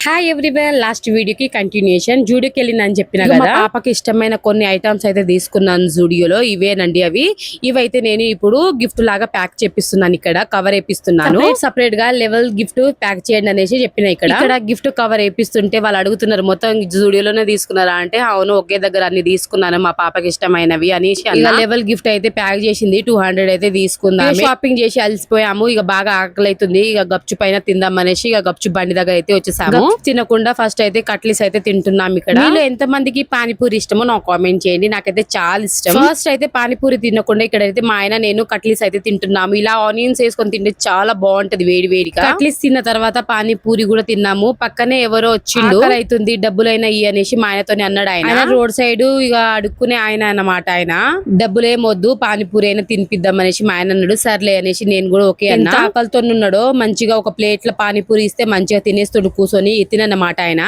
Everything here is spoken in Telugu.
హాయ్ ఎవ్రీవన్, లాస్ట్ వీడియోకి కంటిన్యూషన్. జూడియోకి వెళ్ళిందని చెప్పిన కదా, మా పాపకి ఇష్టమైన కొన్ని ఐటమ్స్ అయితే తీసుకున్నాను జూడియోలో. ఇవేనండి అవి. ఇవైతే నేను ఇప్పుడు గిఫ్ట్ లాగా ప్యాక్ చేపిస్తున్నాను. ఇక్కడ కవర్ వేపిస్తున్నాను. సపరేట్ గా లెవెల్ గిఫ్ట్ ప్యాక్ చేయండి అనేసి చెప్పిన. ఇక్కడ గిఫ్ట్ కవర్ వేపిస్తుంటే వాళ్ళు అడుగుతున్నారు, మొత్తం జూడియోలోనే తీసుకున్నారా అంటే అవును, ఒకే దగ్గర అన్ని తీసుకున్నాను మా పాపకి ఇష్టమైనవి అనేసి. ఇక లెవెల్ గిఫ్ట్ అయితే ప్యాక్ చేసింది. 200 అయితే తీసుకుందాం. షాపింగ్ చేసి అలసిపోయాము. ఇక బాగా ఆకలి అవుతుంది. ఇక గప్చు పైన తిందాం అనేసి ఇక గప్చు బండి దగ్గర అయితే వచ్చేసాము. తినకుండా ఫస్ట్ అయితే కట్లీస్ అయితే తింటున్నాం. ఇక్కడ మీలో ఎంత మందికి పానీపూరి ఇష్టమో నాకు కామెంట్ చేయండి. నాకైతే చాలా ఇష్టం. ఫస్ట్ అయితే పానీపూరి తినకుండా ఇక్కడైతే మా ఆయన నేను కట్లీస్ అయితే తింటున్నాము. ఇలా ఆనియన్స్ వేసుకొని తింటే చాలా బాగుంటది వేడి వేడిగా. కట్లీస్ తిన్న తర్వాత పానీపూరి కూడా తిన్నాము. పక్కనే ఎవరో వచ్చిండు. అవుతుంది, డబ్బులైనా ఇయ్యి అనేసి మా ఆయనతోనే అన్నాడు. ఆయన రోడ్ సైడ్ ఇక అడుక్కునే ఆయన అన్నమాట. ఆయన డబ్బులేమొద్దు, పానీపూరి అయినా తినిపిద్దాం అనేసి మా ఆయన అన్నాడు. సర్లే అనేసి నేను కూడా ఓకే అన్న. ఆకలితో ఉన్నాడో మంచిగా ఒక ప్లేట్ల పానీపూరి ఇస్తే మంచిగా తినేస్తుడు కూర్చొని తినన్నమాట ఆయన.